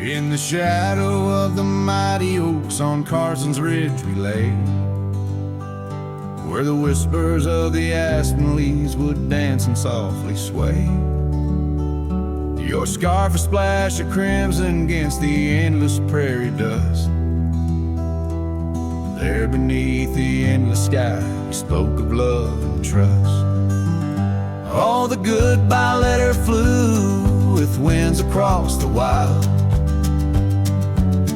In the shadow of the mighty oaks on Carson's Ridge we lay, where the whispers of the aspen leaves would dance and softly sway. Your scarf a splash of crimson against the endless prairie dust. There beneath the endless sky we spoke of love and trust. All the goodbye letter flew with winds across the wild,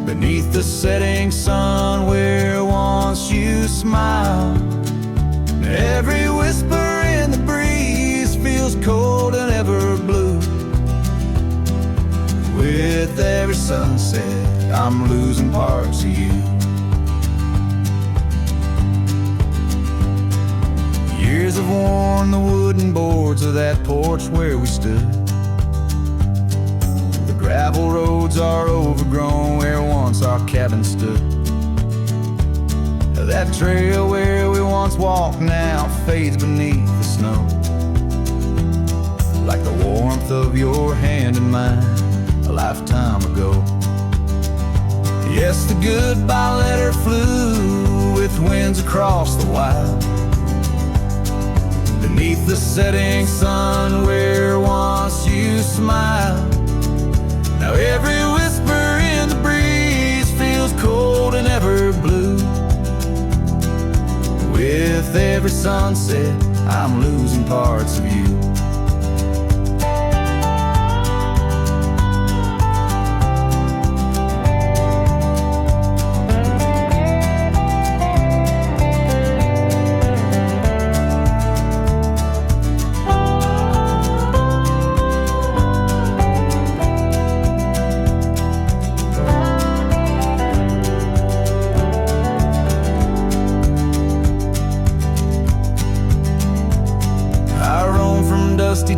beneath the setting sun where once you smiled. Every whisper in the breeze feels cold and ever blue. With every sunset I'm losing parts of you. Years have worn the wooden boards of that porch where we stood. The gravel roads are overgrown where once our cabin stood. That trail where we once walked now fades beneath the snow, like the warmth of your hand in mine a lifetime ago. Yes, the goodbye letter flew with winds across the wild, beneath the setting sun where once you smiled. Now every whisper in the breeze feels cold and ever blue. With every sunset I'm losing parts of you.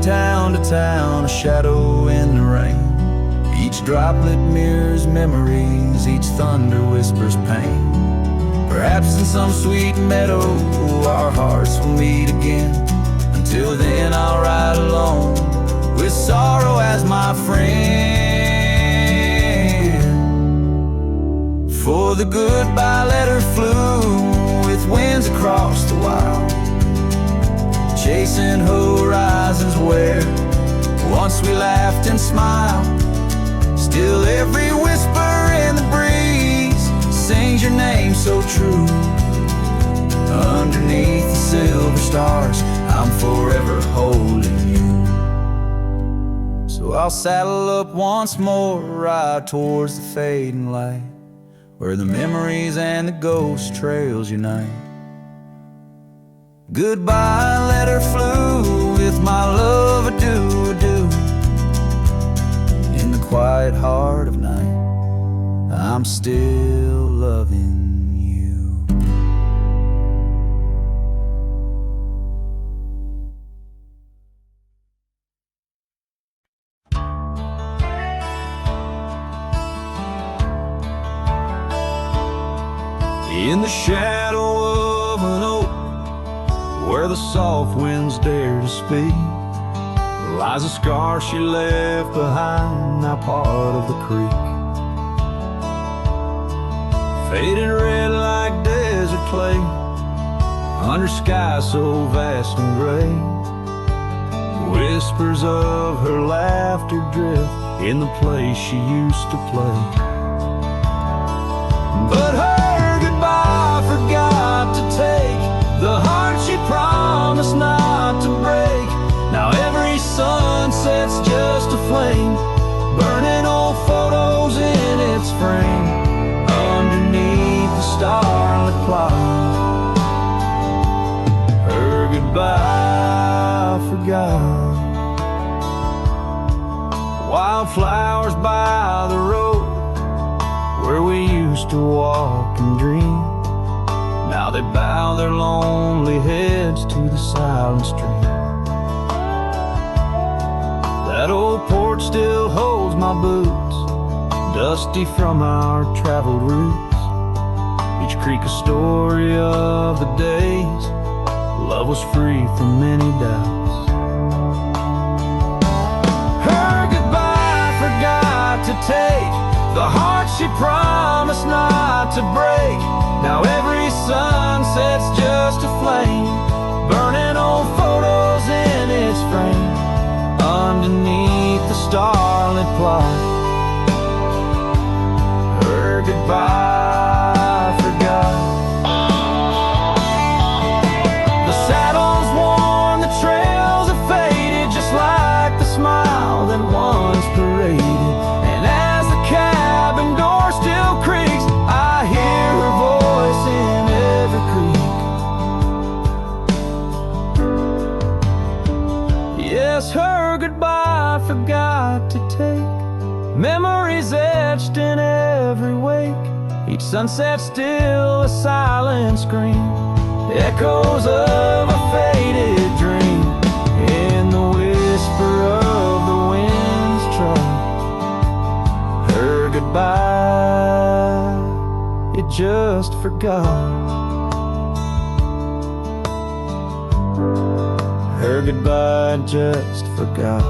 Town to town, a shadow in the rain. Each droplet mirrors memories, each thunder whispers pain. Perhaps in some sweet meadow our hearts will meet again. Until then I'll ride alone with sorrow as my friend. For the goodbye letter flew with winds across the wild, chasing horizons where once we laughed and smiled. Still every whisper in the breeze sings your name so true. Underneath the silver stars I'm forever holding you. So I'll saddle up once more, ride towards the fading light, where the memories and the ghost trails unite. Goodbye letter flew with my love adieu, adieu. In the quiet heart of night I'm still loving you. In the shadow of an oak where the soft winds dare to speak, lies a scar she left behind, now part of the creek. Faded red like desert clay, under sky so vast and gray. Whispers of her laughter drift in the place she used to play. But her goodbye forgot to take the heart she promised not to break. Now every sunset's just a flame, burning old photos in its frame. Underneath the starlit clock, her goodbye forgot. Wildflowers by the road where we used to walk and dream, now they bow their lonely heads to the silent stream. That old porch still holds my boots, dusty from our traveled routes. Each creek a story of the days love was free from many doubts. Her goodbye forgot to take the heart she promised not to break. Now every sunset's just a flame, burning old photos in its frame. Underneath the starlit plot, her goodbye forgot. The saddle's worn, the trails have faded, just like the smile that once paraded. And as the cabin door still creaks, I hear her voice in every creak. Yes, her goodbye forgot to take, memories etched in every wake. Each sunset still a silent scream, echoes of a faded dream. In the whisper of the wind's trot, her goodbye, it just forgot. Her goodbye just forgot.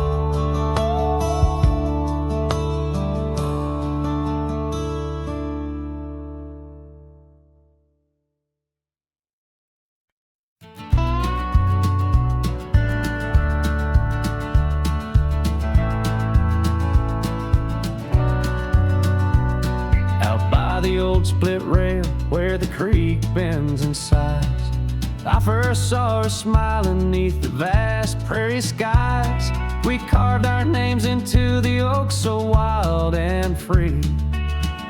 Out by the old split rail where the creek bends and sighs, I first saw her smiling neath the vast prairie skies. We carved our names into the oak so wild and free.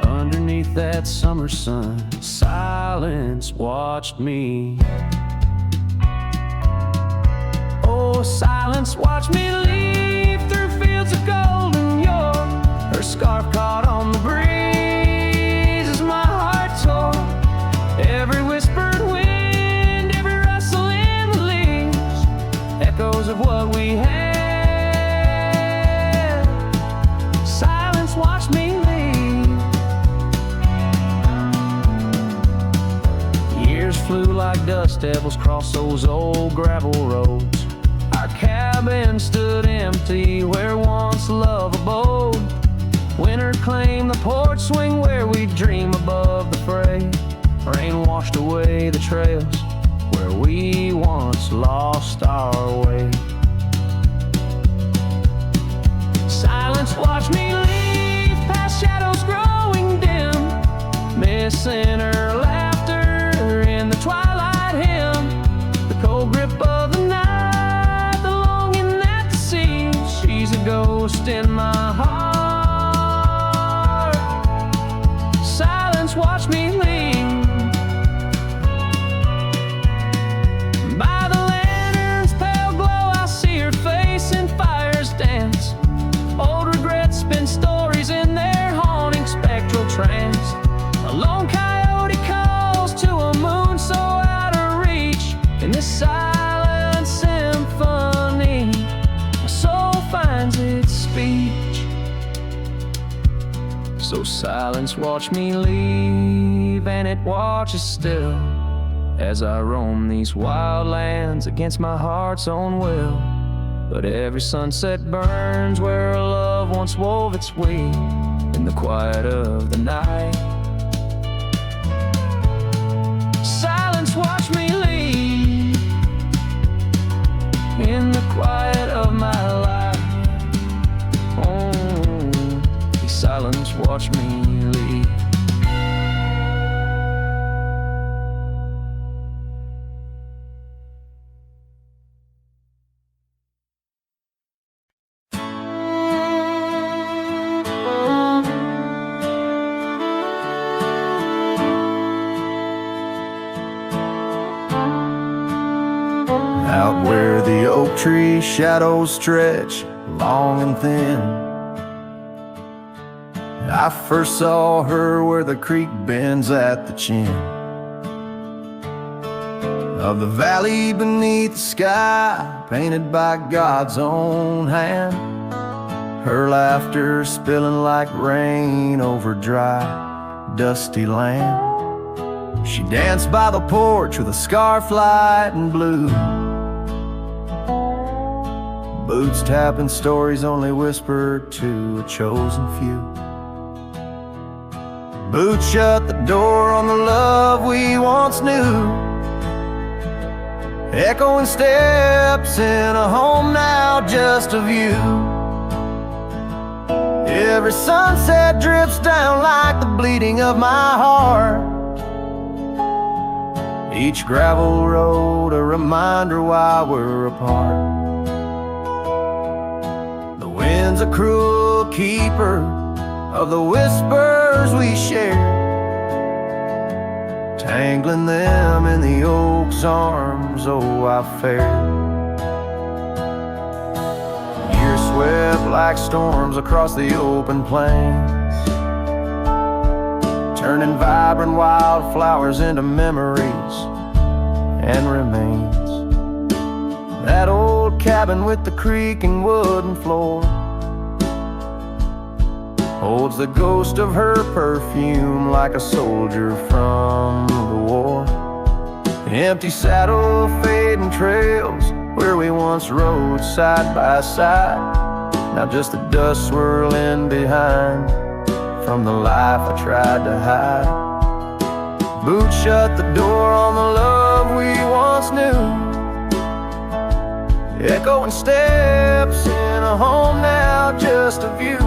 Underneath that summer sun, silence watched me. Oh, silence watched me leave through fields of golden yore. Her scarf caught on the breeze as my heart tore. Every whispered wind, echoes of what we had. Silence watched me leave. Years flew like dust devils across those old gravel roads. Our cabin stood empty where once love abode. Winter claimed the porch swing where we dream above the fray. Rain washed away the trails where we once lost our way. Silence watched me leave past shadows growing dim, missing her laughter in the twilight hymn. The cold grip of the night, the longing at the sea. She's a ghost in my heart. Silence watched me leave. A lone coyote calls to a moon so out of reach. In this silent symphony, my soul finds its speech. So silence watched me leave, and it watches still as I roam these wild lands against my heart's own will. But every sunset burns where love once wove its way. In the quiet of the night, silence watched me leave. In the quiet of my life, oh, silence watched me leave. Out where the oak tree shadows stretch long and thin, I first saw her where the creek bends at the chin of the valley beneath the sky, painted by God's own hand. Her laughter spilling like rain over dry, dusty land. She danced by the porch with a scarf light and blue, boots tapping stories only whispered to a chosen few. Boots shut the door on the love we once knew. Echoing steps in a home now just of you. Every sunset drips down like the bleeding of my heart. Each gravel road a reminder why we're apart. The wind's a cruel keeper of the whispers we share, tangling them in the oak's arms, oh I fared. Years swept like storms across the open plains, turning vibrant wildflowers into memories and remains. That old cabin with the creaking wooden floor holds the ghost of her perfume like a soldier from the war. Empty saddle, fading trails where we once rode side by side, now just the dust swirling behind from the life I tried to hide. Boots shut the door on the love we once knew. Echoing steps in a home now just of you.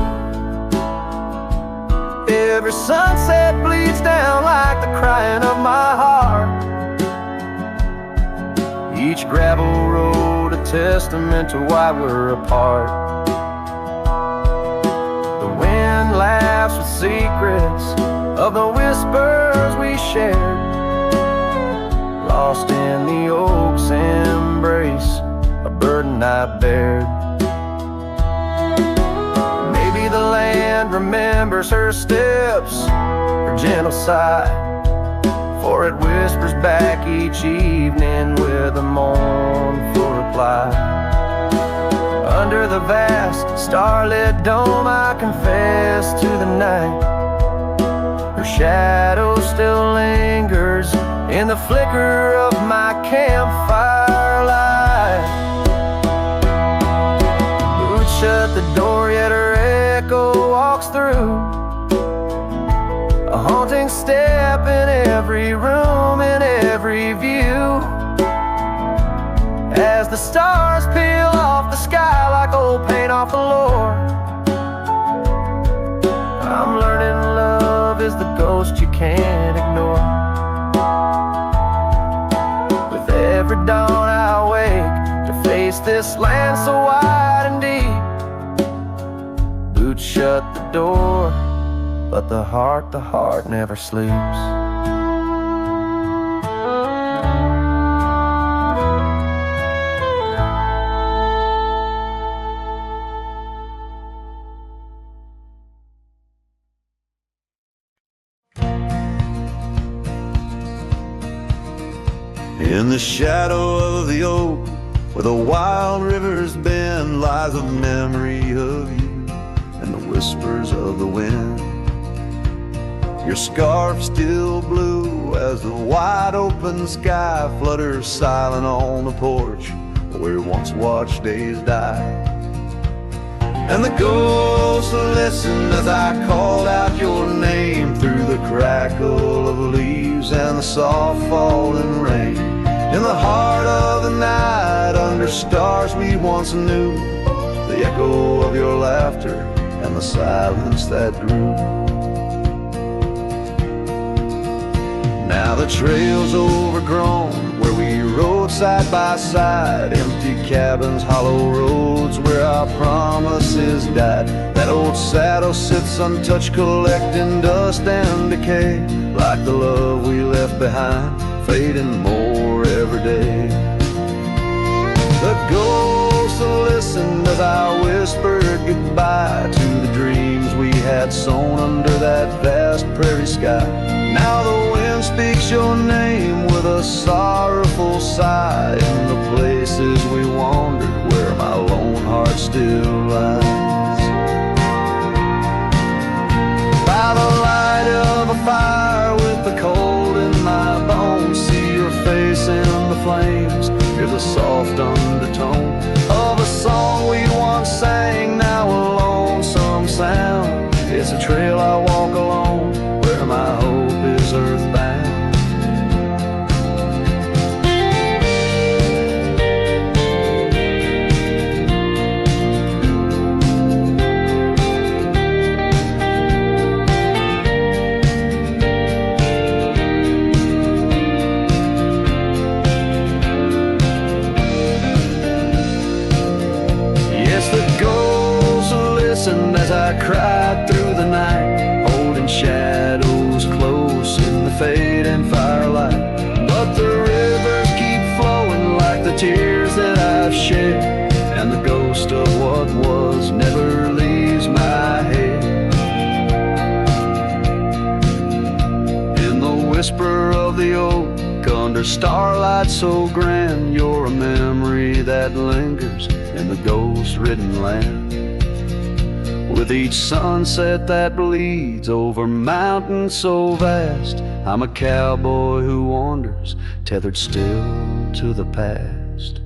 Every sunset bleeds down like the crying of my heart. Each gravel road a testament to why we're apart. The wind laughs with secrets of the whispers we shared, lost in the oak's embrace, a burden I bared. Maybe the land remembers her steps, her gentle sigh, for it whispers back each evening with a mournful reply. Under the vast starlit dome I confess to the night, her shadow still lingers in the flicker of my campfire light. Boots shut the door yet her echo walks through, a haunting step in every room, in every view. As the stars peel off the sky like old paint off the floor, I'm learning love is the ghost you can't ignore. With every dawn I wake to face this land so wide and deep. Boots shut the door, but the heart never sleeps. In the shadow of the oak, where the wild rivers bend, lies a memory of you and the whispers of the wind. Your scarf still blue as the wide open sky flutters silent on the porch where we once watched days die. And the ghosts listened as I called out your name through the crackle of leaves and the soft falling rain. In the heart of the night, under stars we once knew, the echo of your laughter and the silence that grew. Now the trail's overgrown where we rode side by side, empty cabins, hollow roads where our promises died. That old saddle sits untouched, collecting dust and decay, like the love we left behind, fading more every day. The ghosts listened as I whispered goodbye to the dreams we had sown under that vast prairie sky. Now the wind speaks your name with a sorrowful sigh in the places we wandered where my lone heart still lies. By the light of a fire with the cold in my bones, see your face in the flames, hear the soft undertone of a song we once sang, now a lonesome sound. It's a trail I walk alone where my listen as I cried through the night, holding shadows close in the fading firelight. But the rivers keep flowing like the tears that I've shed, and the ghost of what was never leaves my head. In the whisper of the oak, under starlight so grand, you're a memory that lingers in the ghost-ridden land. With each sunset that bleeds over mountains so vast, I'm a cowboy who wanders, tethered still to the past.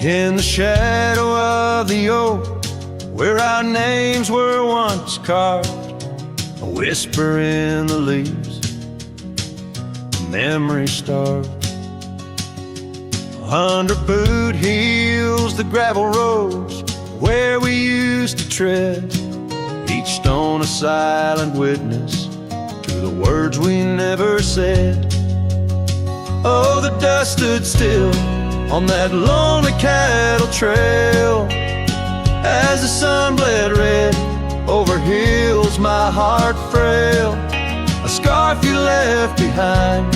In the shadow of the oak, where our names were once carved, a whisper in the leaves, a memory starved. Under boot heels, the gravel roads where we used to tread, each stone a silent witness to the words we never said. Oh, the dust stood still on that lonely cattle trail as the sun bled red over hills my heart frail. A scarf you left behind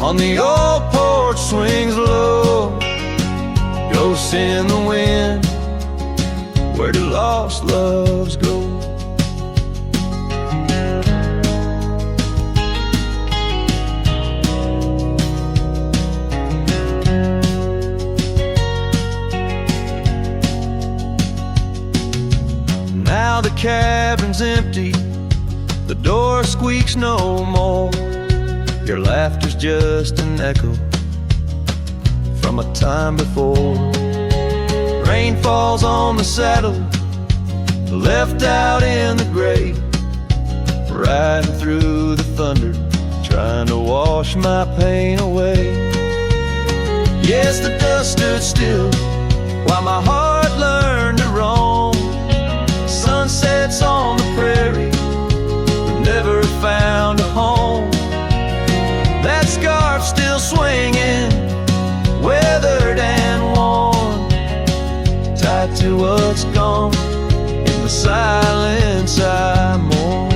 on the old porch swings low. Ghosts in the wind, where do lost loves go? Now the cabin's empty, the door squeaks no more. Your laughter's just an echo from a time before. Rain falls on the saddle, left out in the gray, riding through the thunder, trying to wash my pain away. Yes, the dust stood still while my heart learned to roam. Sunsets on the prairie, but never found a home. That scarf still swinging, weathered and worn, tied to what's gone. In the silence I mourn.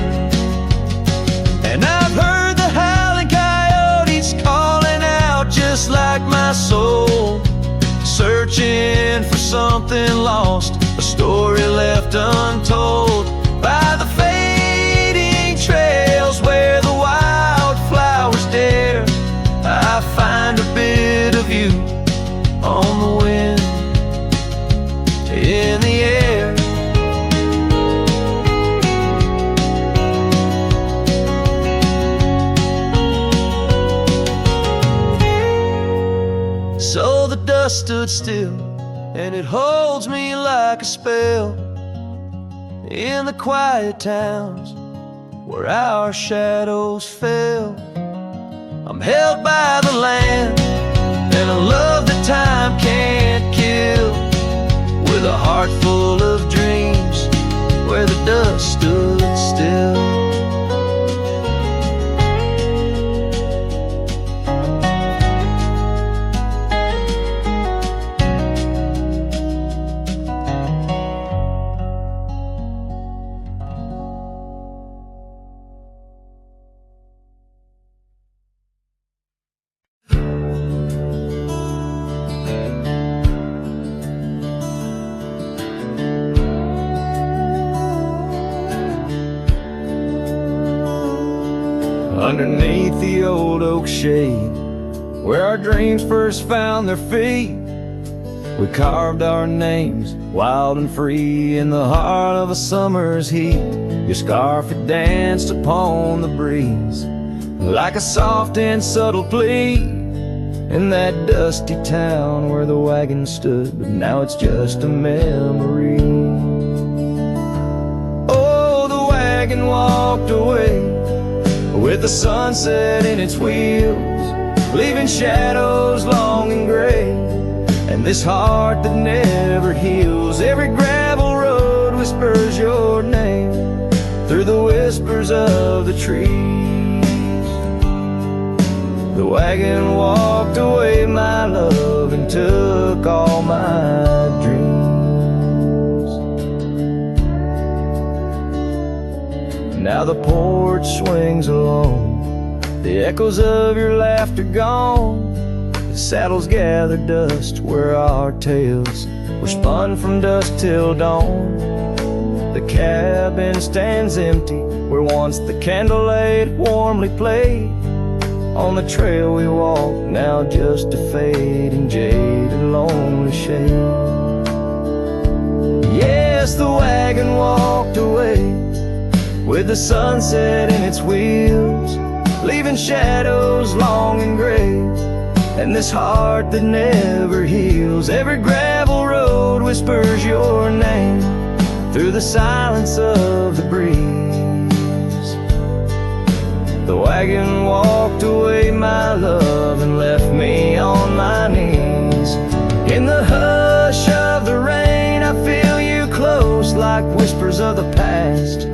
And I've heard the howling coyotes calling out just like my soul, searching for something lost, a story left untold by the fading trails where the wildflowers dare. I find a bit of you on the wind, in the air. So the dust stood still, and it holds me like a spell in the quiet towns where our shadows fell. I'm held by the land and a love that time can't kill, with a heart full of dreams where the dust stood still. Underneath the old oak shade, where our dreams first found their feet, we carved our names wild and free in the heart of a summer's heat. Your scarf had danced upon the breeze like a soft and subtle plea in that dusty town where the wagon stood, but now it's just a memory. Oh, the wagon walked away with the sunset in its wheels, leaving shadows long and gray this heart that never heals. Every gravel road whispers your name through the whispers of the trees. The wagon walked away, my love, and took all my dreams. Now the porch swings alone, the echoes of your laughter gone. The saddles gather dust where our tales were spun from dusk till dawn. The cabin stands empty where once the candlelight warmly played. On the trail we walk, now just a fading, jaded, lonely shade. Yes, the wagon walked away with the sunset in its wheels, leaving shadows long and gray, and this heart that never heals. Every gravel road whispers your name through the silence of the breeze. The wagon walked away, my love, and left me on my knees. In the hush of the rain, I feel you close like whispers of the past.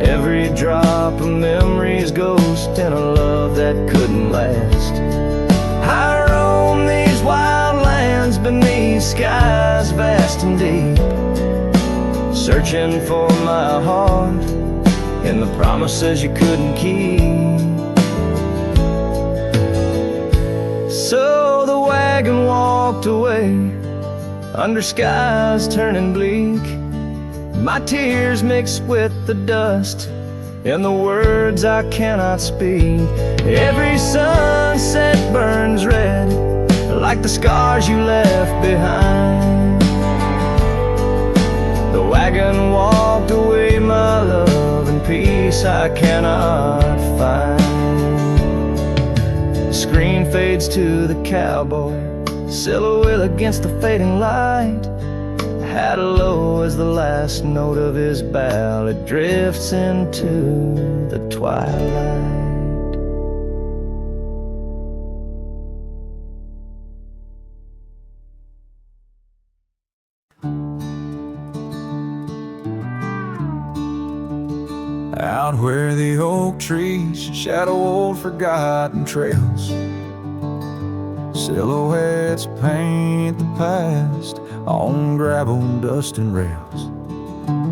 Every drop of memory's ghost in a love that couldn't last. I roam these wild lands beneath skies vast and deep, searching for my heart and the promises you couldn't keep. So the wagon walked away under skies turning bleak. My tears mixed with the dust and the words I cannot speak. Every sunset burns red like the scars you left behind. The wagon walked away, my love, and peace I cannot find. The screen fades to the cowboy, silhouette against the fading light. Had low as the last note of his ballad drifts into the twilight. Out where the oak trees shadow old forgotten trails, silhouettes paint the past on gravel, dust and rails.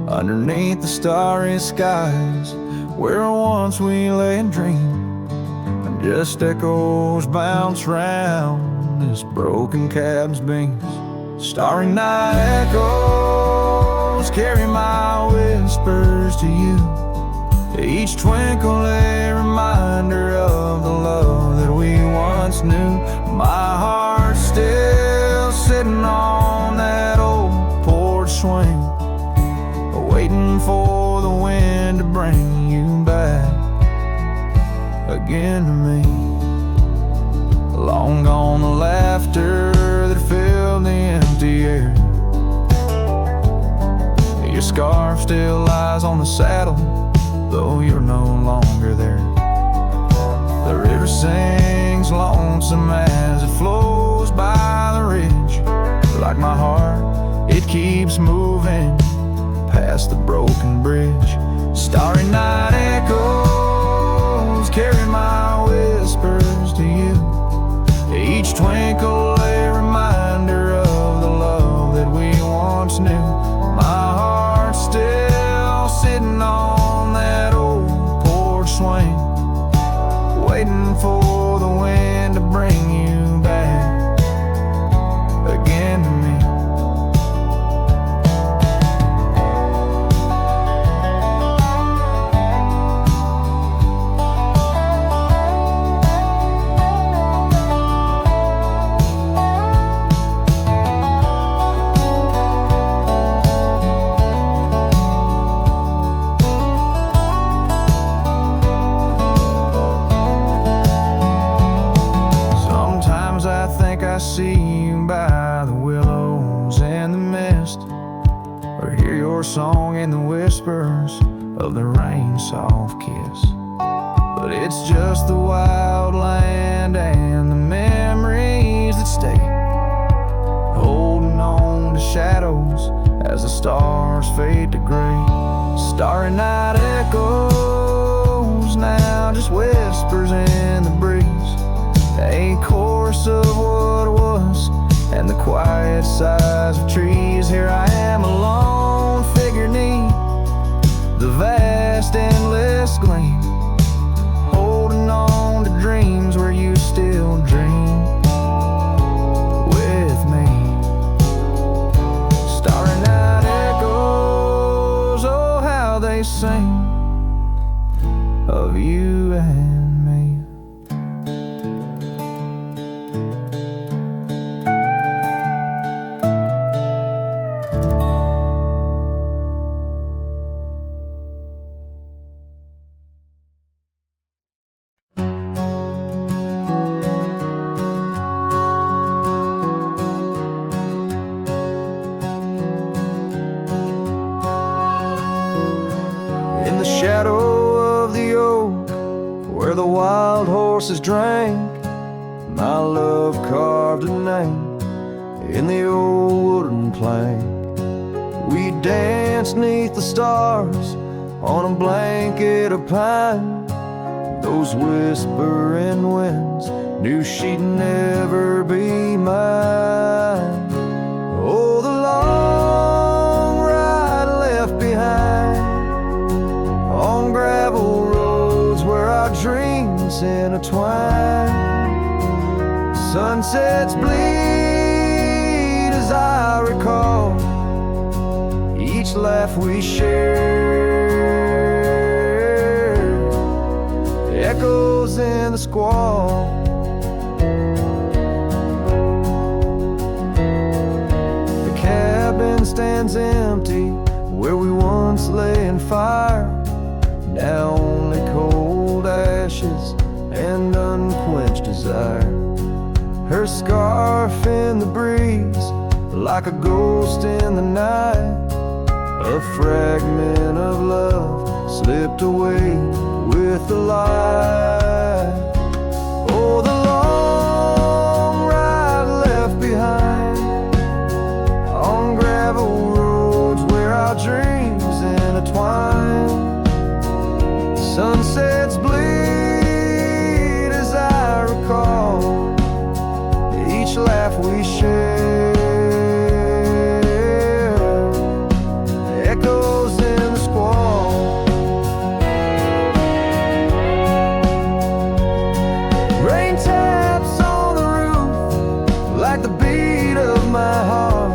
Underneath the starry skies where once we lay and dreamed, and just echoes bounce round this broken cabin's beams. Starry night echoes carry my whispers to you, each twinkle a reminder of the love that we once knew. My heart still sitting on that old porch swing, waiting for the wind to bring you back again to me. Long gone the laughter that filled the empty air. Your scarf still lies on the saddle, though you're no longer there. The river sings lonesome as it flows by the ridge. Like my heart, it keeps moving past the broken bridge. Starry night echoes carry my whispers to you, each twinkle a reminder of the love that we once knew. My heart still sitting on that old porch swing, waiting for the wind to bring you back again to me. I see you by the willows and the mist, or hear your song in the whispers of the rain's soft kiss. But it's just the wild land and the memories that stay, as the stars fade to gray. Starry night echoes now, just whispers in the breeze. A chorus of what was and the quiet sighs of trees. Here I am, a lone figure 'neath the vast endless gleam, holding on to dreams where you still dream with me. Starry night echoes, oh how they sing of you and me. In the shadow of the oak, where the wild horses drank, my love carved a name in the old wooden plank. We danced 'neath the stars on a blanket of pine. Those whispering winds knew she'd never be mine. Oh, the long ride left behind on gravel roads where our dreams intertwine. Sunsets bleed as I recall each laugh we shared, echoes in the squall. The cabin stands empty where we once lay in fire, now only cold ashes and unquenched desire. Her scarf in the breeze, like a ghost in the night, a fragment of love slipped away with the light. Oh, the long ride left behind on gravel roads where our dreams intertwine. Sunsets bleed as I recall each laugh we share, echoes in the squall. Rain taps on the roof like the beat of my heart,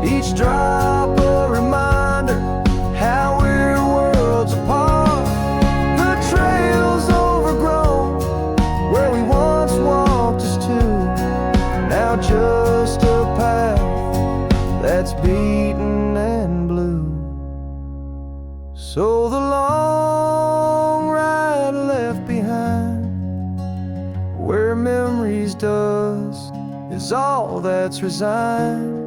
each drop a reminder how we're worlds apart. The trails overgrown where we once walked as two, now just a path that's beaten and blue. So the long ride left behind, where memory's dust is all that's resigned.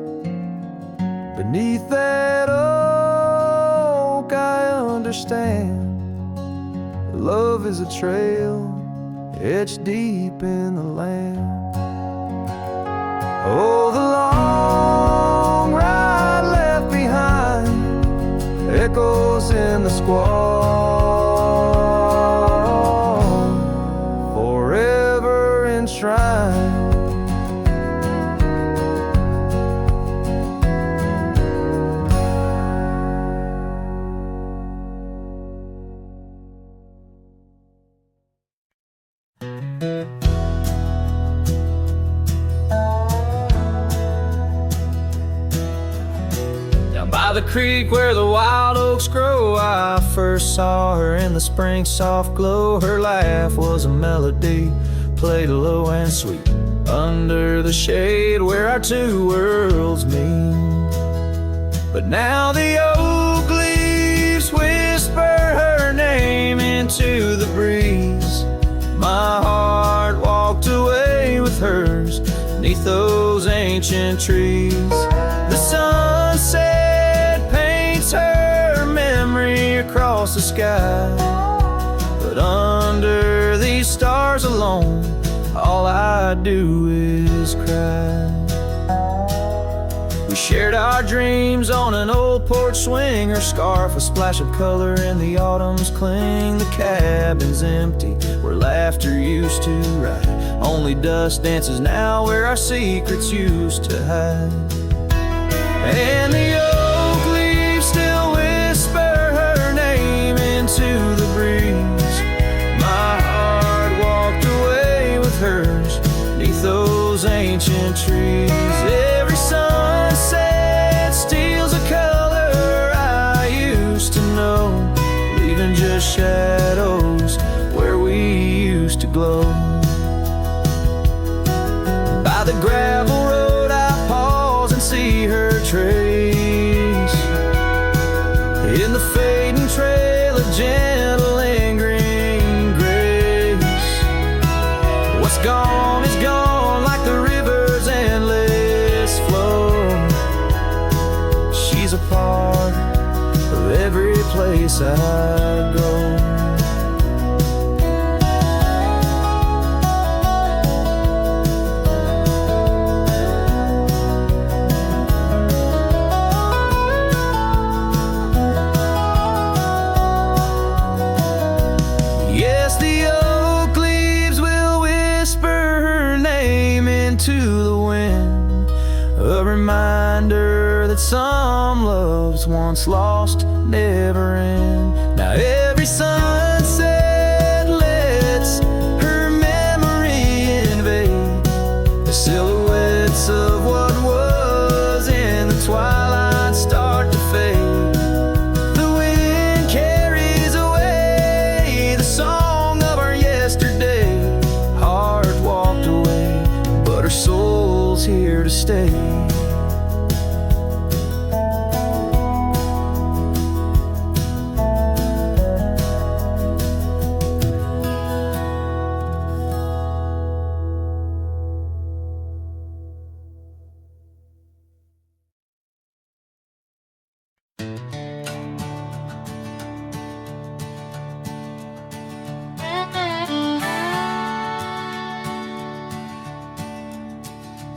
Beneath that oak I understand, love is a trail etched deep in the land. Oh, the long ride left behind, echoes in the squall, forever enshrined. By the creek where the wild oaks grow, I first saw her in the spring soft glow. Her laugh was a melody, played low and sweet, under the shade where our two worlds meet. But now the oak leaves whisper her name into the breeze. My heart walked away with hers, 'neath those ancient trees. The sunset her memory across the sky, but under these stars alone, all I do is cry. We shared our dreams on an old porch swing, her scarf a splash of color in the autumn's cling. The cabin's empty where laughter used to ride, only dust dances now where our secrets used to hide. And the oak leaves still whisper her name into the breeze. My heart walked away with hers beneath those ancient trees. Every sunset steals a color I used to know, leaving just shadows where we used to glow. By the gravel road I pause and see her trace in the fading trail of gentle lingering grace. What's gone is gone like the river's endless flow. She's a part of every place I go. Reminder that some loves once lost never end. Now every sunset lets her memory invade the silhouettes of what was in the twilight start to fade. The wind carries away the song of our yesterday. Heart walked away, but her soul's here to stay.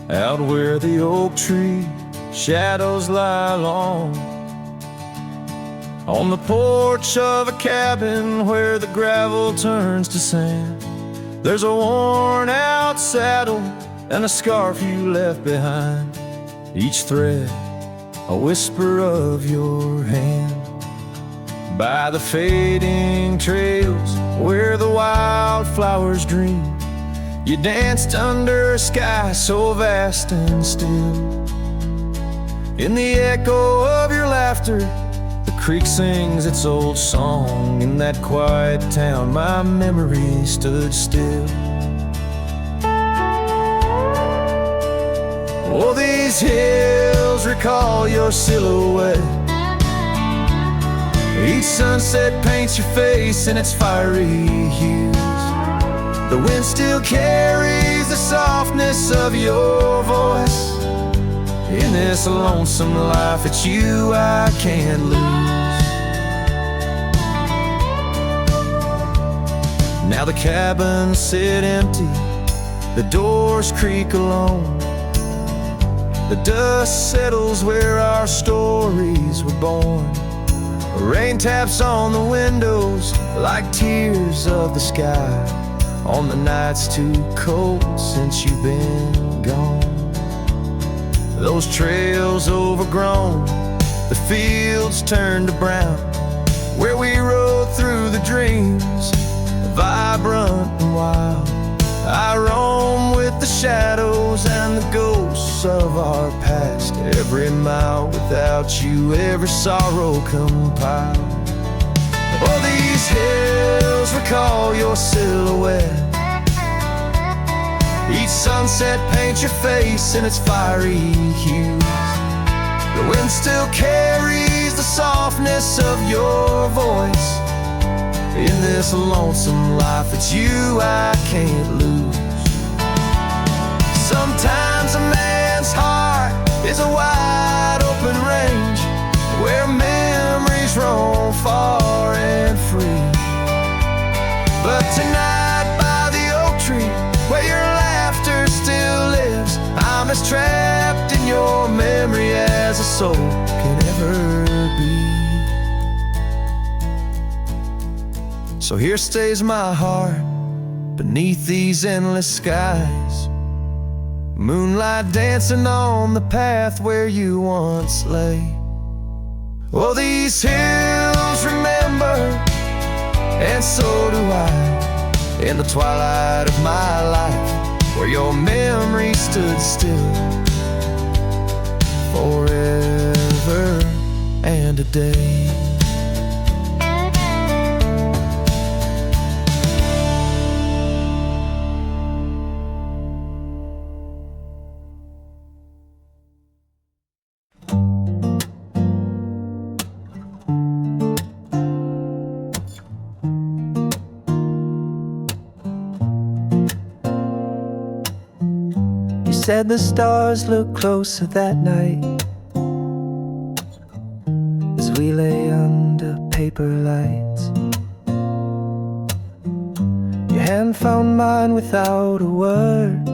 Out where the oak tree shadows lie long, on the porch of a cabin where the gravel turns to sand, there's a worn out saddle and a scarf you left behind, each thread a whisper of your hand. By the fading trails where the wildflowers dream, you danced under a sky so vast and still. In the echo of your laughter, the creek sings its old song. In that quiet town, my memory stood still. Oh, these hills recall your silhouette. Each sunset paints your face in its fiery hues. The wind still carries the softness of your voice. In this lonesome life, it's you I can't lose. Now the cabins sit empty, the doors creak alone. The dust settles where our stories were born. Rain taps on the windows like tears of the sky, on the nights too cold since you've been gone. Those trails overgrown, the fields turned to brown, where we rode through the dreams, vibrant and wild. I roam with the shadows and the ghosts of our past. Every mile without you, every sorrow compiled. Oh, these hills recall your silhouette. Each sunset paints your face in its fiery hues. The wind still carries the softness of your voice. In this lonesome life, it's you I can't lose. Sometimes a man's heart is a wide open range, where memories roam far and free. But tonight by the oak tree, where your laughter still lives, I'm as trapped in your memory soul can ever be. So here stays my heart beneath these endless skies, moonlight dancing on the path where you once lay. Oh, these hills remember, and so do I, in the twilight of my life, where your memory stood still forever and a day. Said the stars looked closer that night as we lay under paper lights. Your hand found mine without a word,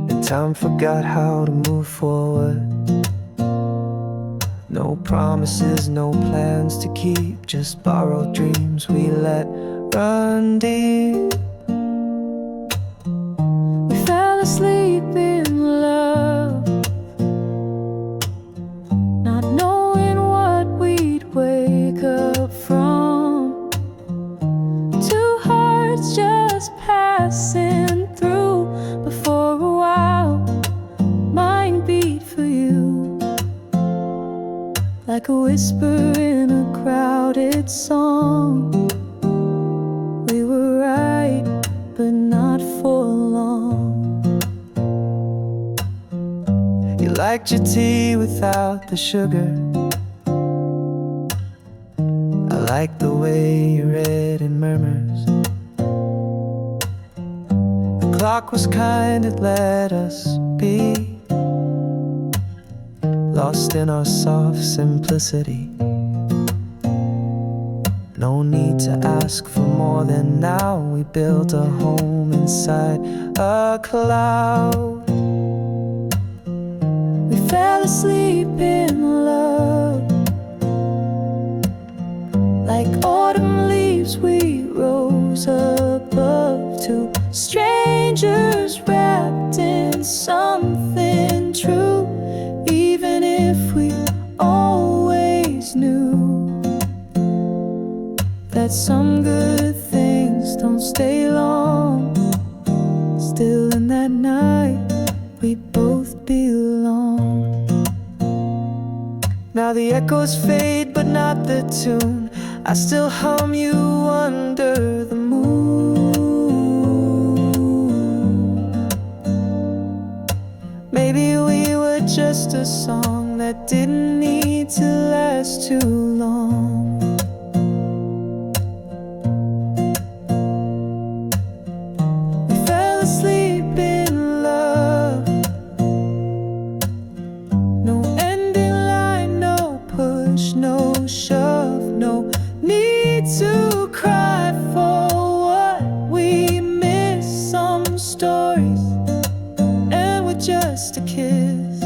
and time forgot how to move forward. No promises, no plans to keep, just borrowed dreams we let run deep. Asleep in love, not knowing what we'd wake up from. Two hearts just passing through, but for a while mine beat for you, like a whisper in a crowded song. We were right, but not for long. You liked your tea without the sugar. I liked the way you read in murmurs. The clock was kind, it let us be lost in our soft simplicity. No need to ask for more than now. We built a home inside a cloud. Fell asleep in love, like autumn leaves we rose above. Two strangers wrapped in something true, even if we always knew that some good things don't stay long. Still in that night we both belong. Now the echoes fade, but not the tune. I still hum you under the moon. Maybe we were just a song that didn't need to last too long. We fell asleep in love. No shove, no need to cry for what we miss. Some stories end with just a kiss.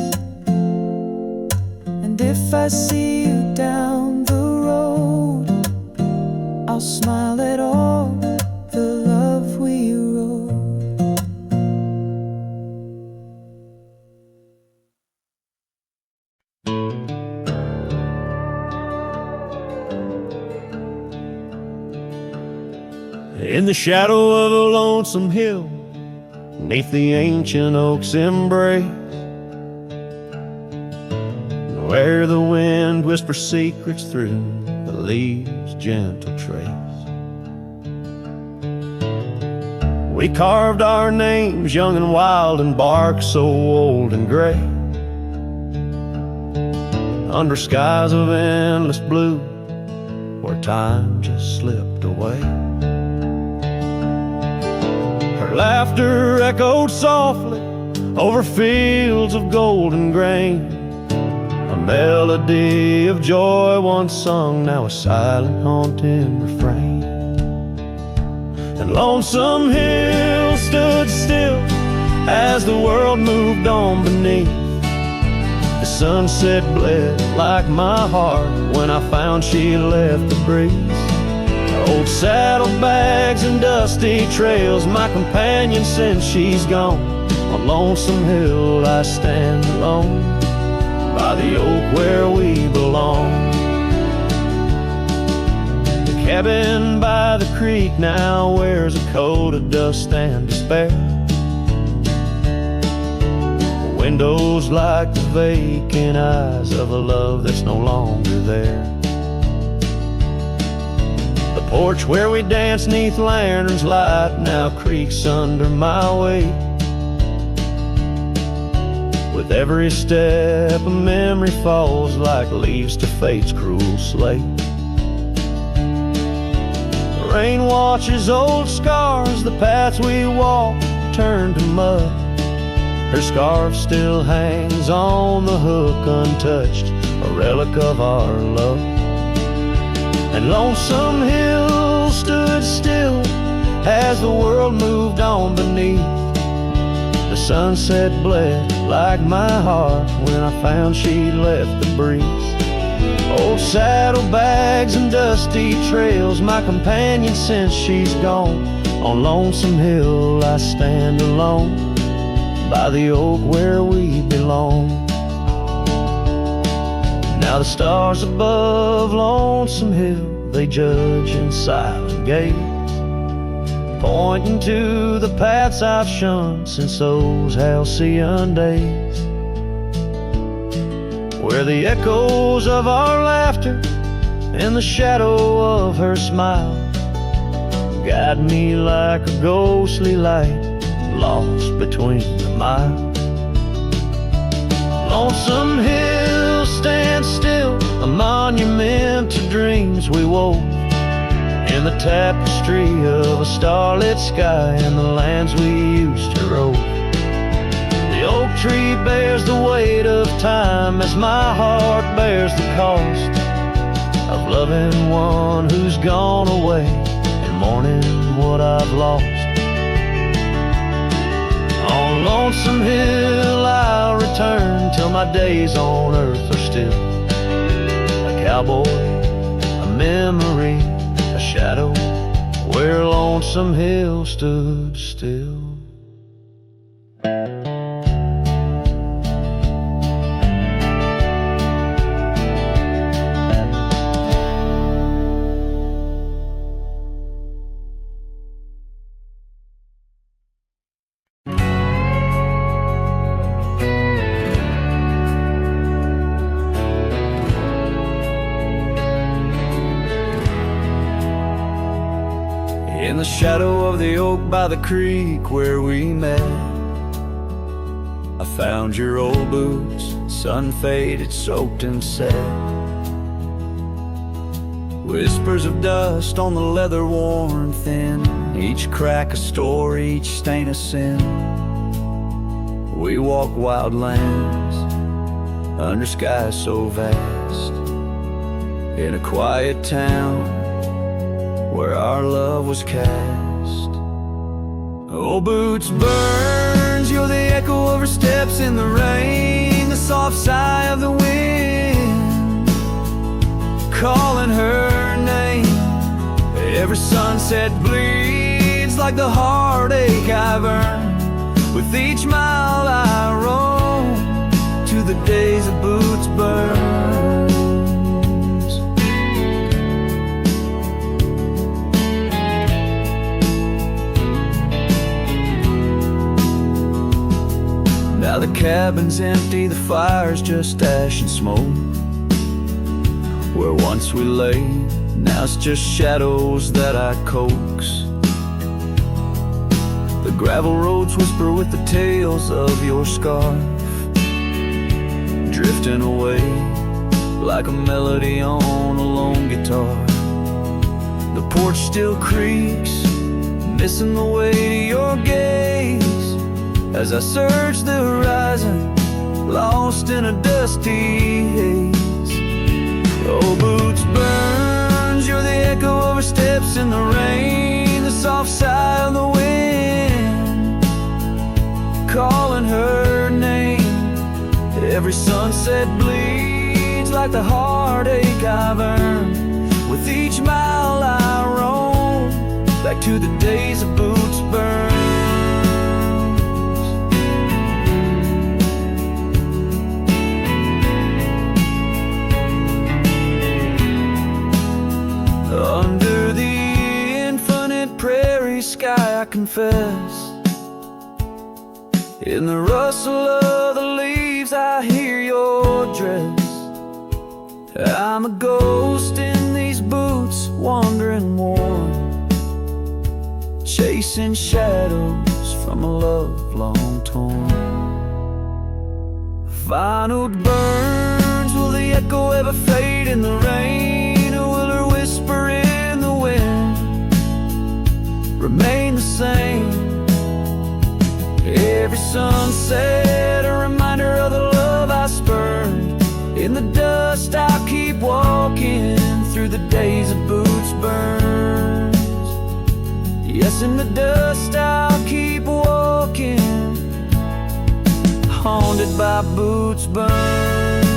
And if I see you down the road, I'll smile at all the love we wrote. In the shadow of a lonesome hill, neath the ancient oak's embrace, where the wind whispers secrets through the leaves' gentle trace, we carved our names young and wild in bark so old and gray, under skies of endless blue, where time just slipped away. Her laughter echoed softly over fields of golden grain, a melody of joy once sung, now a silent haunting refrain. And lonesome hills stood still as the world moved on beneath, sunset bled like my heart when I found she left the breeze. Old saddlebags and dusty trails, my companion since she's gone. On Lonesome Hill I stand alone, by the oak where we belong. The cabin by the creek now wears a coat of dust and despair. The windows like the vacant eyes of a love that's no longer there. The porch where we danced 'neath lanterns light now creaks under my weight. With every step a memory falls like leaves to fate's cruel slate. The rain washes old scars, the paths we walk turn to mud. Her scarf still hangs on the hook untouched, a relic of our love. And Lonesome Hill stood still as the world moved on beneath. The sunset bled like my heart when I found she'd left the breeze. Old saddlebags and dusty trails, my companion since she's gone. On Lonesome Hill I stand alone, by the oak where we belong. Now the stars above Lonesome Hill, they judge in silent gaze, pointing to the paths I've shunned since those halcyon days, where the echoes of our laughter and the shadow of her smile guide me like a ghostly light lost between the miles. Lonesome Hill stands still, a monument to dreams we wove, in the tapestry of a starlit sky and the lands we used to rove. The oak tree bears the weight of time as my heart bears the cost of loving one who's gone away and mourning what I've lost. On Lonesome Hill I'll return till my days on earth are still a cowboy, a memory, a shadow where Lonesome Hill stood still. In the shadow of the oak by the creek where we met, I found your old boots, sun faded, soaked and set. Whispers of dust on the leather worn thin, each crack a story, each stain a sin. We walk wild lands under skies so vast, in a quiet town where our love was cast. Old boots burns, you're the echo of her steps in the rain, the soft sigh of the wind calling her name. Every sunset bleeds like the heartache I've earned with each mile I roam to the days of boots burn. Now the cabin's empty, the fire's just ash and smoke. Where once we lay, now it's just shadows that I coax. The gravel roads whisper with the tales of your scarf, drifting away like a melody on a lone guitar. The porch still creaks, missing the way to your gaze, as I search the horizon, lost in a dusty haze. Oh, boots burns, you're the echo of her steps in the rain, the soft sigh of the wind calling her name. Every sunset bleeds like the heartache I've earned. With each mile I roam back to the days of boots burned. Under the infinite prairie sky I confess, in the rustle of the leaves I hear your dress. I'm a ghost in these boots, wandering worn, chasing shadows from a love long torn. Vinyl burns, will the echo ever fade in the rain? Or will her whisper in the wind remain the same? Every sunset, a reminder of the love I spurned. In the dust I'll keep walking through the days of boots burns. Yes, in the dust I'll keep walking, haunted by boots burns.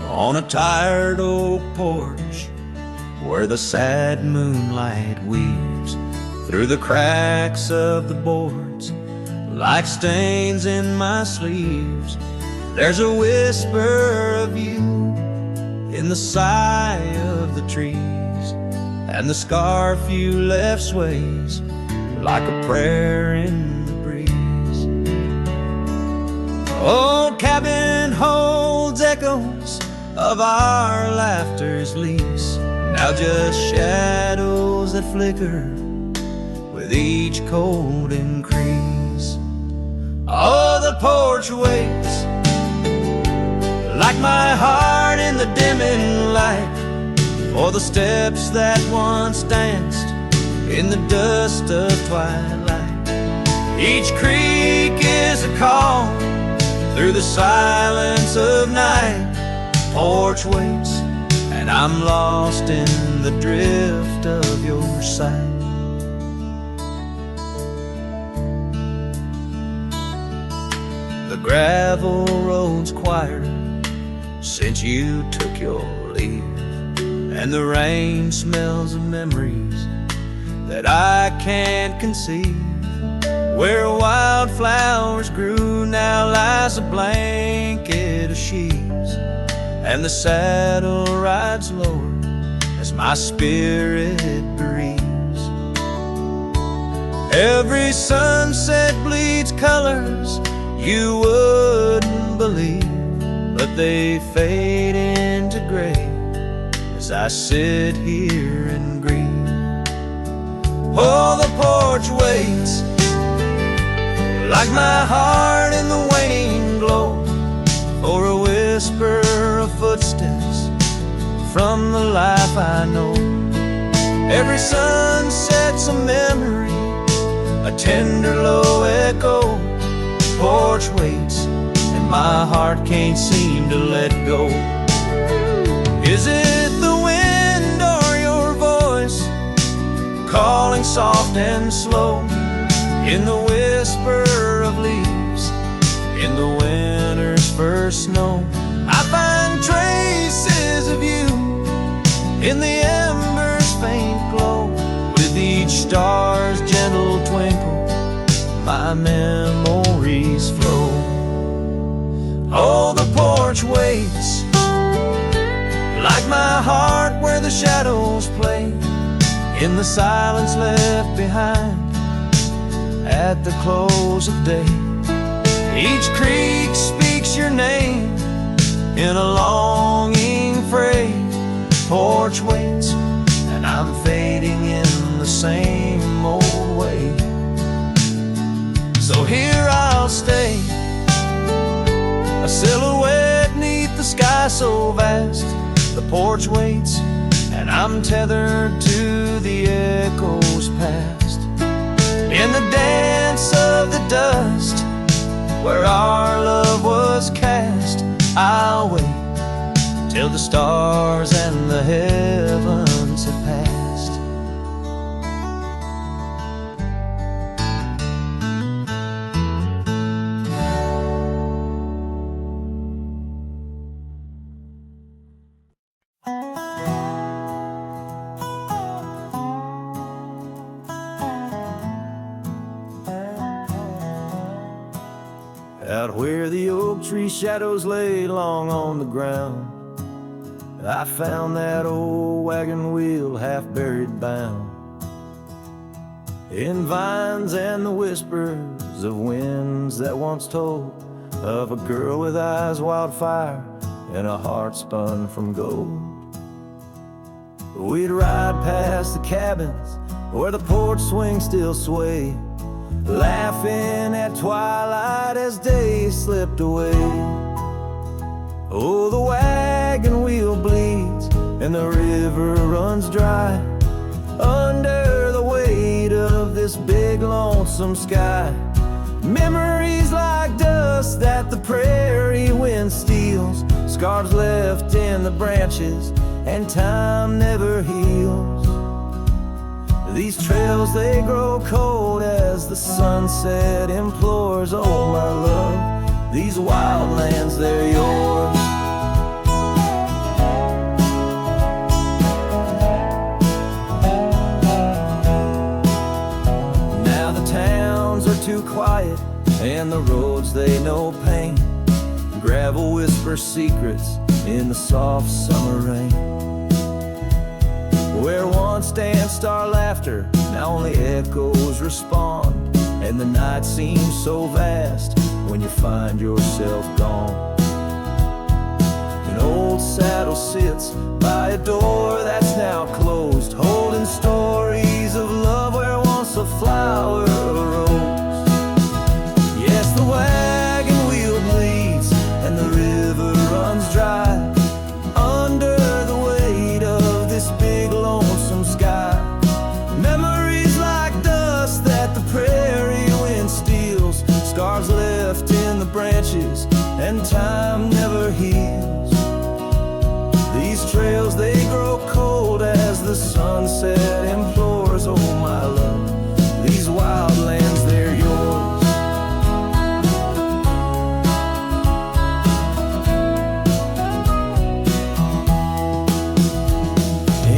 On a tired oak porch, where the sad moonlight weaves through the cracks of the boards like stains in my sleeves, there's a whisper of you in the sigh of the trees, and the scarf you left sways like a prayer in the breeze. Old cabin holds echoes of our laughter's lease, now just shadows that flicker with each cold increase. Oh, the porch waits like my heart in the dimming light, for the steps that once danced in the dust of twilight. Each creak is a call through the silence of night. Porch waits, and I'm lost in the drift of your sight. The gravel road's quieter since you took your leave, and the rain smells of memories that I can't conceive. Where wildflowers grew now lies a blanket of sheaves, and the saddle rides lower as my spirit bereaves. Every sunset bleeds colors you wouldn't believe, but they fade into gray as I sit here and grieve. Oh, the porch waits like my heart in the waning glow, for a whisper of footsteps from the life I know. Every sunset's a memory, a tender low echo. Porch waits, and my heart can't seem to let go. Is it the wind or your voice calling soft and slow in the whisper of leaves in the winter's first snow? I find traces of you in the embers' faint glow. With each star's gentle twinkle, my memories flow. Oh, the porch waits like my heart where the shadows play in the silence left behind at the close of day. Each creek speaks your name in a longing fray. Porch waits, and I'm fading in the same old way. So here I'll stay, a silhouette neath the sky so vast. The porch waits, and I'm tethered to the echoes past. dust where our love was cast. I'll wait till the stars and the heavens have passed. Out where the oak tree shadows lay long on the ground, I found that old wagon wheel half buried bound in vines and the whispers of winds that once told of a girl with eyes wildfire and a heart spun from gold. We'd ride past the cabins where the porch swings still sway, laughing at twilight as day slipped away. Oh, the wagon wheel bleeds and the river runs dry under the weight of this big lonesome sky. Memories like dust that the prairie wind steals, scars left in the branches and time never heals. These trails, they grow cold as the sunset implores. Oh, my love, these wild lands, they're yours. Now the towns are too quiet and the roads, they know pain. Gravel whispers secrets in the soft summer rain. Where once danced our laughter, now only echoes respond, and the night seems so vast when you find yourself gone. An old saddle sits by a door that's now closed, holding stories of love where once a flower arose. Yes, the wagon wheel bleeds and the river runs dry under the weight of this big lonesome sky. Memories like dust that the prairie wind steals, scars left in the branches and time never heals. These trails, they grow cold as the sunset implores. Oh, my love, these wild lands, they're yours.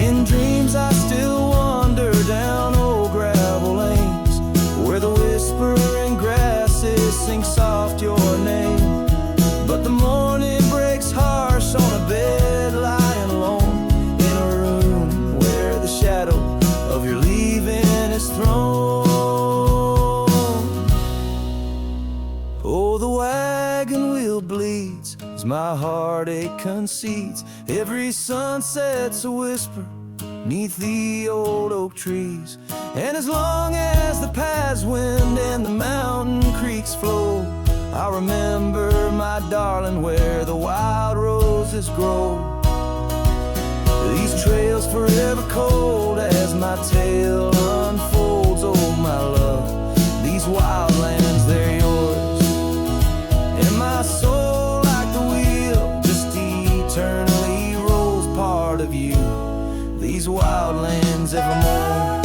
In dreams I still wander down old gravel lanes where the whispering grasses sing soft your name. But the morning breaks harsh on a bed lying alone in a room where the shadow of your leaving is thrown. Oh, the wagon wheel bleeds as my heartache concedes. Every sunset's a whisper neath the old oak trees, and as long as the paths wind and the mountain creeks flow, I remember, my darling, where the wild roses grow. These trails forever cold as my tale unfolds. Oh, my love, these wild lands, they're yours. And my soul, like the wheel, just eternally rolls part of you. These wild lands evermore.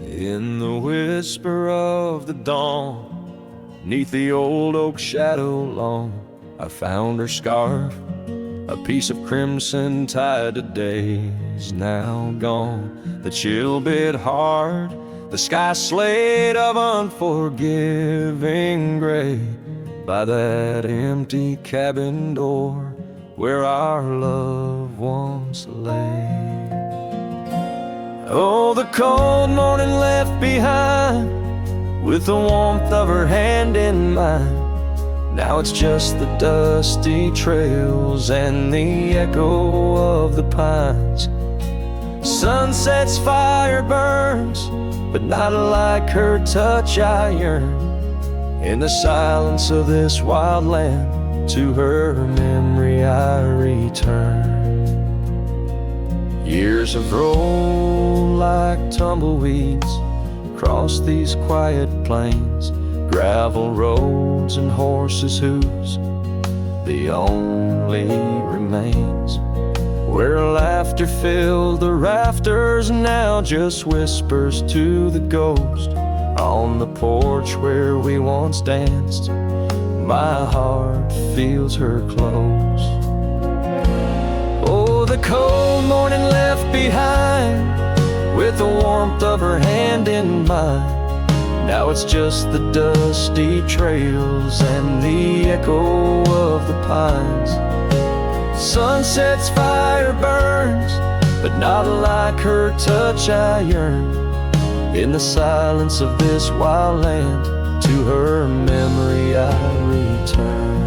In the whisper of the dawn, 'neath the old oak shadow long, I found her scarf, a piece of crimson tied to days now gone. The chill bit hard, the sky slate of unforgiving gray, by that empty cabin door where our love once lay. Oh, the cold morning left behind with the warmth of her hand in mine. Now it's just the dusty trails and the echo of the pines. Sunset's fire burns, but not like her touch I yearn. In the silence of this wild land, to her memory I return. Years have rolled like tumbleweeds across these quiet plains, gravel roads and horses' hooves, the only remains. Where laughter filled the rafters, now just whispers to the ghost. On the porch where we once danced, my heart feels her close. Oh, the cold morning left behind, with the warmth of her hand in mine. Now it's just the dusty trails and the echo of the pines. Sunset's fire burns, but not like her touch I yearn. In the silence of this wild land, to her memory I return.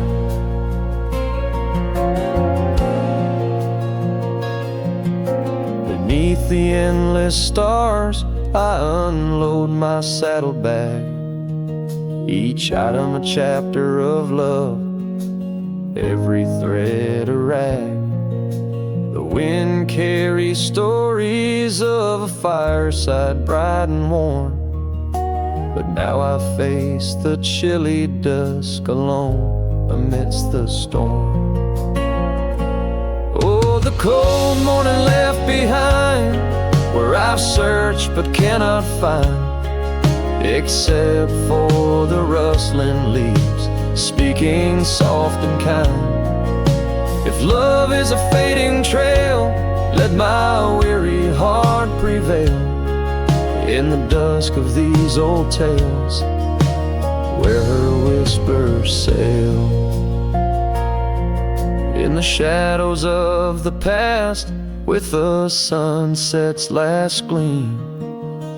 Beneath the endless stars, I unload my saddlebag. Each item a chapter of love, every thread a rag. The wind carries stories of a fireside bright and warm, but now I face the chilly dusk alone amidst the storm. Oh, the cold morning left behind, where I've searched but cannot find, except for the rustling leaves speaking soft and kind. If love is a fading trail, let my weary heart prevail in the dusk of these old tales, where her whispers sail. In the shadows of the past, with the sunset's last gleam,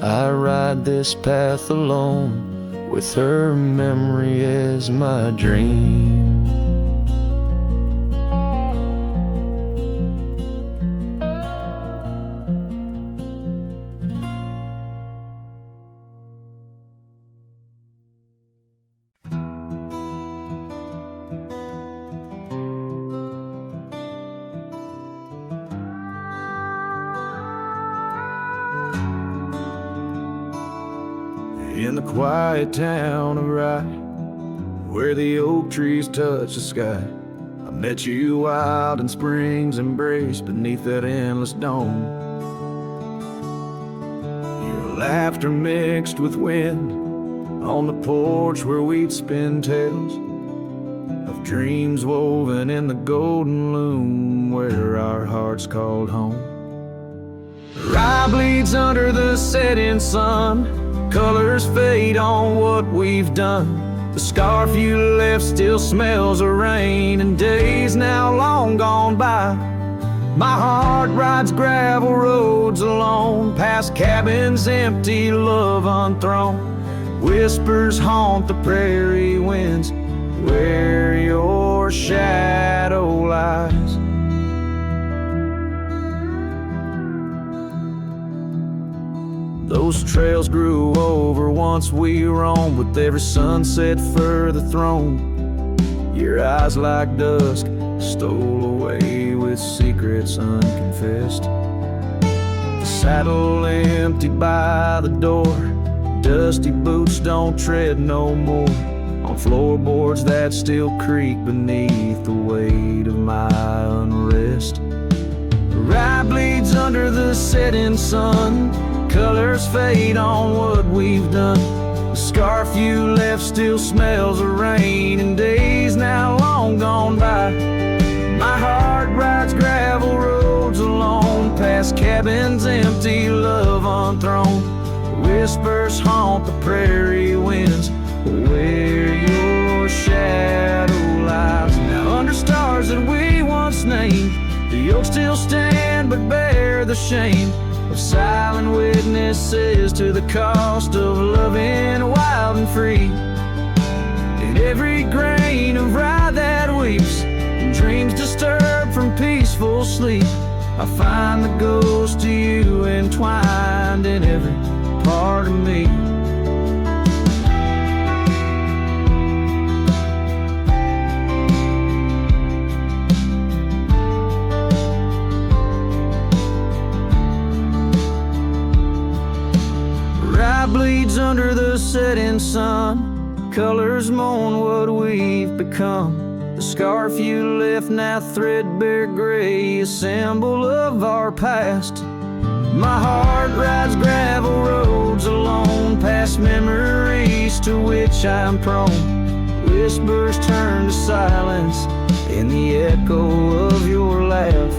I ride this path alone, with her memory as my dream. In the quiet town of Rye, where the oak trees touch the sky, I met you wild in spring's embrace beneath that endless dome. Your laughter mixed with wind on the porch where we'd spin tales of dreams woven in the golden loom where our hearts called home. Rye bleeds under the setting sun, colors fade on what we've done. The scarf you left still smells of rain and days now long gone by. My heart rides gravel roads alone, past cabins empty, love unthrown. Whispers haunt the prairie winds where your shadow lies. Those trails grew over once we roamed, with every sunset further thrown. Your eyes like dusk stole away with secrets unconfessed. The saddle emptied by the door, dusty boots don't tread no more on floorboards that still creak beneath the weight of my unrest. Rye bleeds under the setting sun, colors fade on what we've done. The scarf you left still smells of rain and days now long gone by. My heart rides gravel roads alone, past cabins empty, love unthrown. Whispers haunt the prairie winds where your shadow lies. Now under stars that we once named, the oaks still stand but bear the shame of silent witnesses to the cost of loving wild and free. And every grain of rye that weeps, and dreams disturbed from peaceful sleep, I find the ghost of you entwined in every part of me. Rye bleeds under the setting sun, colors mourn what we've become. The scarf you left now threadbare gray, a symbol of our past. My heart rides gravel roads alone, past memories to which I'm prone. Whispers turn to silence in the echo of your laugh.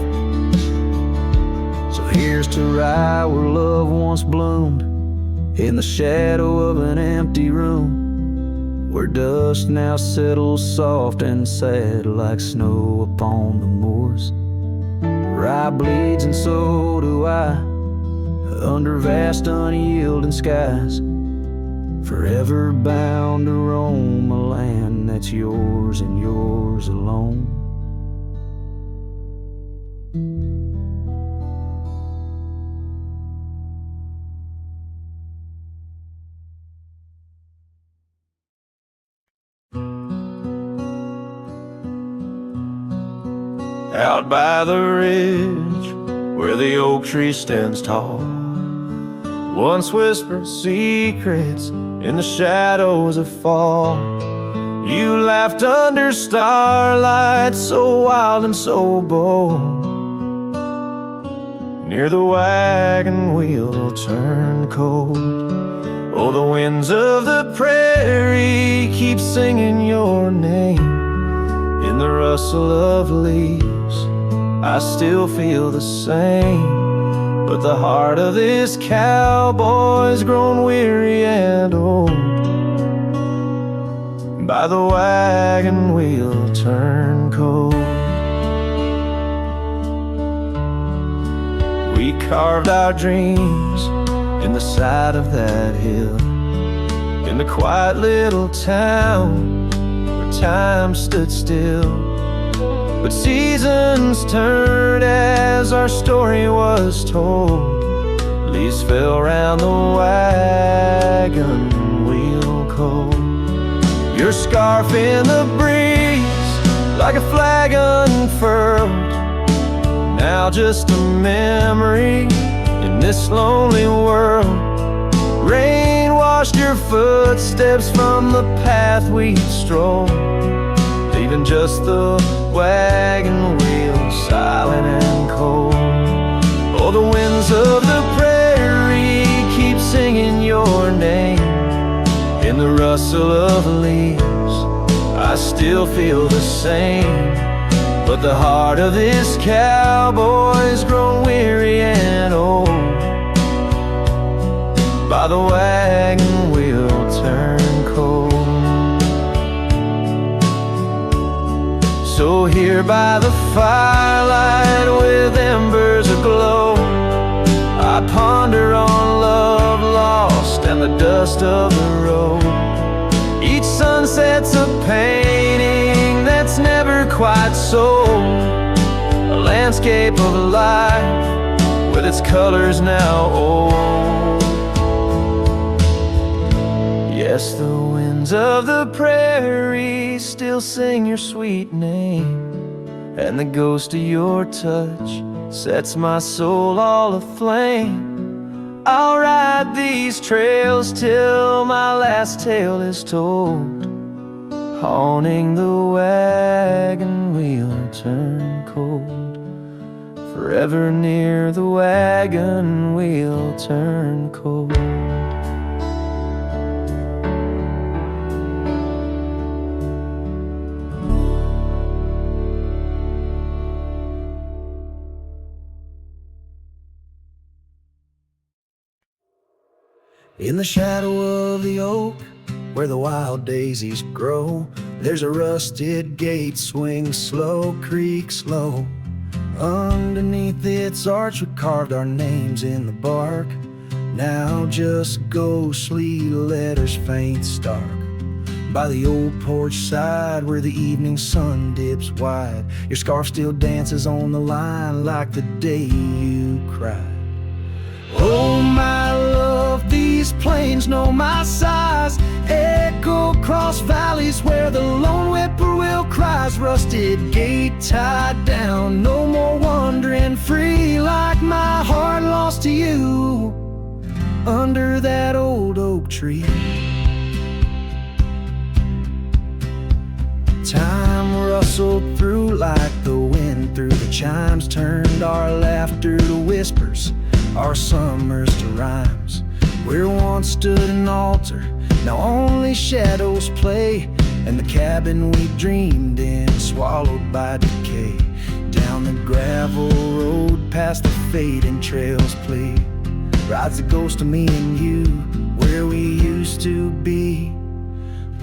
So here's to rye where love once bloomed, in the shadow of an empty room, where dust now settles soft and sad like snow upon the moors. Rye bleeds and so do I, under vast unyielding skies, forever bound to roam a land that's yours and yours alone. Out by the ridge where the oak tree stands tall, once whispered secrets in the shadows of fall. You laughed under starlight so wild and so bold. Near the wagon wheel turned cold. Oh, the winds of the prairie keep singing your name. In the rustle of leaves, I still feel the same. But the heart of this cowboy's grown weary and old. By the wagon wheel turned cold. We carved our dreams in the side of that hill, in the quiet little town where time stood still. But seasons turned as our story was told. Leaves fell round the wagon wheel cold. Your scarf in the breeze, like a flag unfurled. Now just a memory in this lonely world. Rain washed your footsteps from the path we'd strolled, leaving just the wagon wheel silent and cold. Oh, the winds of the prairie keep singing your name. In the rustle of leaves, I still feel the same. But the heart of this cowboy's grown weary and old. By the wagon wheel turned cold. So here by the firelight with embers aglow, I ponder on love lost and the dust of the road. Each sunset's a painting that's never quite sold, a landscape of life with its colors now old. Yes, the winds of the prairie still sing your sweet name, and the ghost of your touch sets my soul all aflame. I'll ride these trails till my last tale is told, haunting the wagon wheel turned cold. Forever near the wagon wheel turned cold. In the shadow of the oak, where the wild daisies grow, there's a rusted gate swings slow, creaks low. Underneath its arch we carved our names in the bark, now just ghostly letters faint stark. by the old porch side where the evening sun dips wide. Your scarf still dances on the line like the day you cried. Oh my love, these plains know my size, echo across valleys where the lone whippoorwill cries. Rusted gate tied down, no more wandering free, like my heart lost to you under that old oak tree. Time rustled through like the wind through the chimes, turned our laughter to whispers, our summers to rhymes. Where once stood an altar, now only shadows play, and the cabin we dreamed in swallowed by decay. Down the gravel road past the fading trails plea, rides the ghost of me and you, where we used to be.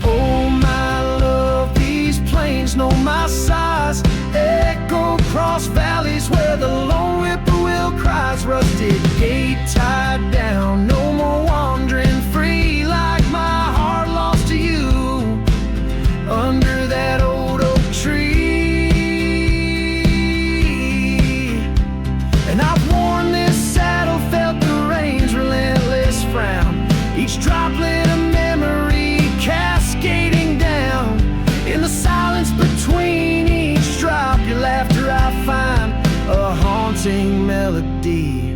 Oh my love, these plains know my size, echo across valleys where the lone whippoorwill cries. Rusted gate tied down, no more wandering free, like my heart lost to you under that old oak tree. And I've worn this saddle, felt the rain's relentless frown, each droplet of memory cascading down. In the silence between each drop, your laughter I find a haunting melody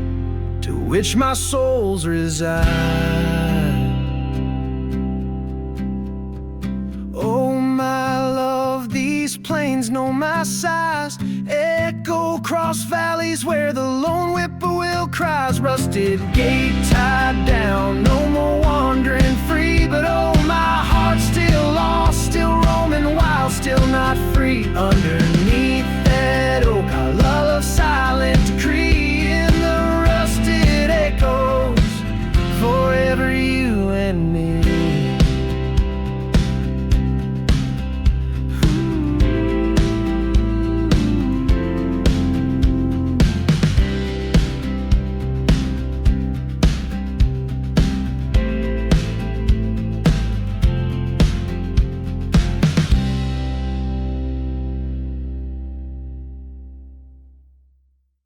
to which my soul's resigned. Oh my love, these plains know my size, echo across valleys where the lone whippoorwill cries. Rusted gate tied down, no more wandering free, but oh my heart's still lost, still roaming wild, still not free underneath that oak. I love